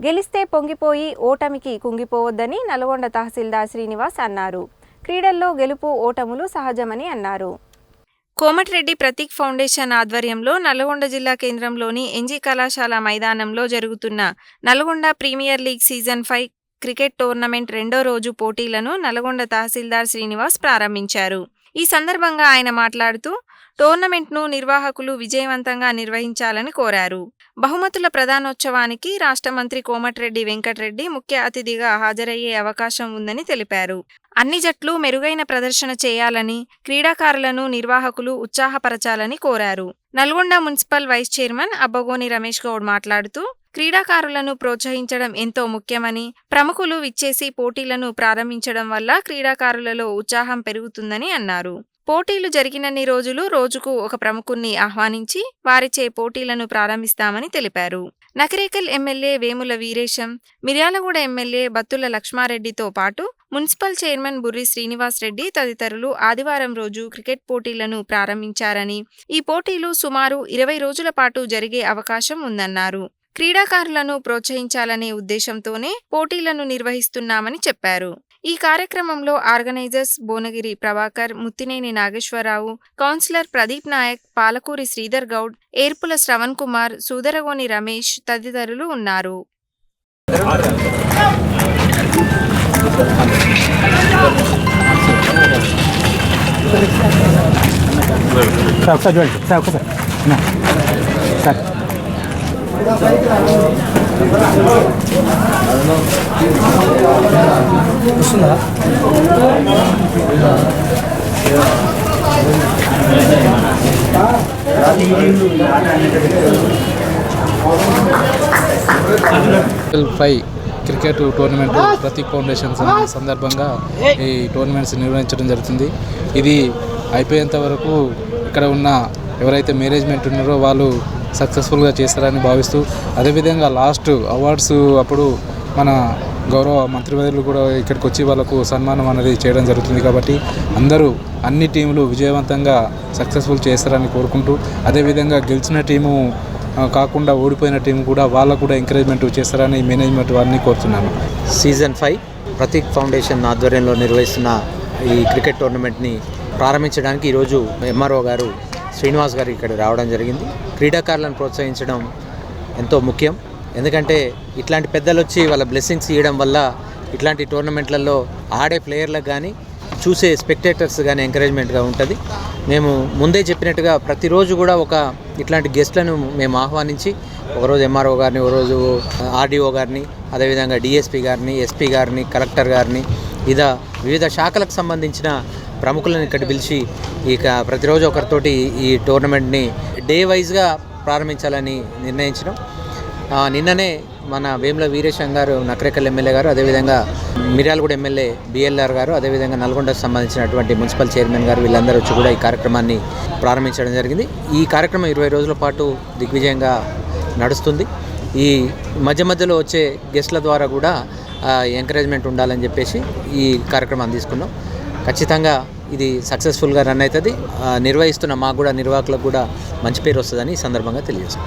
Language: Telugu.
గెలిస్తే పొంగిపోయి ఓటమికి కుంగిపోవద్దని నల్గొండ తహసీల్దార్ శ్రీనివాస్ అన్నారు. క్రీడల్లో గెలుపు ఓటములు సహజమని అన్నారు. కోమటిరెడ్డి ప్రతీక్ ఫౌండేషన్ ఆధ్వర్యంలో నల్గొండ జిల్లా కేంద్రంలోని ఎన్జీ కళాశాల మైదానంలో జరుగుతున్న Nalgonda premier league season 5 cricket tournament రెండో రోజు పోటీలను నల్గొండ తహసీల్దార్ శ్రీనివాస్ ప్రారంభించారు. ఈ సందర్భంగా ఆయన మాట్లాడుతూ టోర్నమెంట్ను నిర్వాహకులు విజయవంతంగా నిర్వహించాలని కోరారు. బహుమతుల ప్రదానోత్సవానికి రాష్ట్ర మంత్రి కోమటిరెడ్డి వెంకటరెడ్డి ముఖ్య అతిథిగా హాజరయ్యే అవకాశం ఉందని తెలిపారు. అన్ని జట్లు మెరుగైన ప్రదర్శన చేయాలని, క్రీడాకారులను నిర్వాహకులు ఉత్సాహపరచాలని కోరారు. Nalgonda municipal vice chairman Abbagoni Ramesh Goud మాట్లాడుతూ క్రీడాకారులను ప్రోత్సహించడం ఎంతో ముఖ్యమని, ప్రముఖులు విచ్చేసి పోటీలను ప్రారంభించడం వల్ల క్రీడాకారులలో ఉత్సాహం పెరుగుతుందని అన్నారు. పోటీలు జరిగినన్ని రోజులు రోజుకు ఒక ప్రముఖుణ్ణి ఆహ్వానించి వారిచే పోటీలను ప్రారంభిస్తామని తెలిపారు. నకరేకల్ ఎమ్మెల్యే వేముల వీరేశం, మిర్యాలగూడ ఎమ్మెల్యే బత్తుల లక్ష్మారెడ్డితో పాటు మున్సిపల్ చైర్మన్ బుర్రి శ్రీనివాస్ రెడ్డి తదితరులు ఆదివారం రోజు క్రికెట్ పోటీలను ప్రారంభించారని, ఈ పోటీలు సుమారు 20 రోజుల పాటు జరిగే అవకాశం ఉందన్నారు. క్రీడాకారులను ప్రోత్సహించాలనే ఉద్దేశంతోనే పోటీలను నిర్వహిస్తున్నామని చెప్పారు. ఈ కార్యక్రమంలో ఆర్గనైజర్స్ బోనగిరి ప్రభాకర్, ముత్తినేని నాగేశ్వరరావు, కౌన్సిలర్ ప్రదీప్ నాయక్, పాలకూరి శ్రీధర్ గౌడ్, ఏర్పుల శ్రవణ్ కుమార్, సూదరగోని రమేష్ తదితరులు ఉన్నారు. క్రికెట్ టోర్నమెంట్ ప్రతీక్ ఫౌండేషన్ సందర్భంగా ఈ టోర్నమెంట్స్ నిర్వహించడం జరుగుతుంది. ఇది అయిపోయేంత వరకు ఇక్కడ ఉన్న ఎవరైతే మేనేజ్మెంట్ ఉన్నారో వాళ్ళు సక్సెస్ఫుల్గా చేస్తారని భావిస్తూ, అదేవిధంగా లాస్ట్ అవార్డ్స్ అప్పుడు మన గౌరవ మంత్రివర్యులు కూడా ఇక్కడికి వచ్చి వాళ్ళకు సన్మానం అనేది చేయడం జరుగుతుంది. కాబట్టి అందరూ అన్ని టీములు విజయవంతంగా సక్సెస్ఫుల్ చేస్తారని కోరుకుంటూ, అదేవిధంగా గెలిచిన టీము కాకుండా ఓడిపోయిన టీం కూడా వాళ్ళకు కూడా ఎంకరేజ్మెంట్ చేస్తారని మేనేజ్మెంట్ వారిని కోరుతున్నాను. సీజన్ 5 ప్రతీక్ ఫౌండేషన్ ఆధ్వర్యంలో నిర్వహిస్తున్న ఈ క్రికెట్ టోర్నమెంట్ని ప్రారంభించడానికి ఈరోజు ఎంఆర్ఓ గారు శ్రీనివాస్ గారు ఇక్కడ రావడం జరిగింది. క్రీడాకారులను ప్రోత్సహించడం ఎంతో ముఖ్యం. ఎందుకంటే ఇట్లాంటి పెద్దలు వచ్చి వాళ్ళ బ్లెస్సింగ్స్ ఇవ్వడం వల్ల ఇట్లాంటి టోర్నమెంట్లలో ఆడే ప్లేయర్లకు కానీ చూసే స్పెక్టేటర్స్ కానీ ఎంకరేజ్మెంట్గా ఉంటుంది. మేము ముందే చెప్పినట్టుగా ప్రతిరోజు కూడా ఇట్లాంటి గెస్ట్లను మేము ఆహ్వానించి ఒకరోజు ఎంఆర్ఓ గారిని, ఒకరోజు ఆర్డీఓ గారిని, అదేవిధంగా డిఎస్పీ గారిని, ఎస్పీ గారిని, కలెక్టర్ గారిని, వివిధ శాఖలకు సంబంధించిన ప్రముఖులను ఇక్కడ పిలిచి ప్రతిరోజు ఒకరితోటి ఈ టోర్నమెంట్ని డే వైజ్గా ప్రారంభించాలని నిర్ణయించడం. నిన్ననే మన వేముల వీరేశం గారు, నకరేకల్ ఎమ్మెల్యే గారు, అదేవిధంగా మిర్యాలగూడ ఎమ్మెల్యే బిఎల్ఆర్ గారు, అదేవిధంగా నల్గొండకు సంబంధించినటువంటి మున్సిపల్ చైర్మన్ గారు వీళ్ళందరూ వచ్చి కూడా ఈ కార్యక్రమాన్ని ప్రారంభించడం జరిగింది. ఈ కార్యక్రమం 20 రోజుల పాటు దిగ్విజయంగా నడుస్తుంది. ఈ మధ్యలో వచ్చే గెస్ట్ల ద్వారా కూడా ఎంకరేజ్మెంట్ ఉండాలని చెప్పేసి ఈ కార్యక్రమాన్ని తీసుకున్నాం. ఖచ్చితంగా ఇది సక్సెస్ఫుల్గా రన్ అవుతుంది. నిర్వహిస్తున్న మాకు కూడా, నిర్వాహకులకు కూడా మంచి పేరు వస్తుందని ఈ సందర్భంగా తెలియజేస్తాం.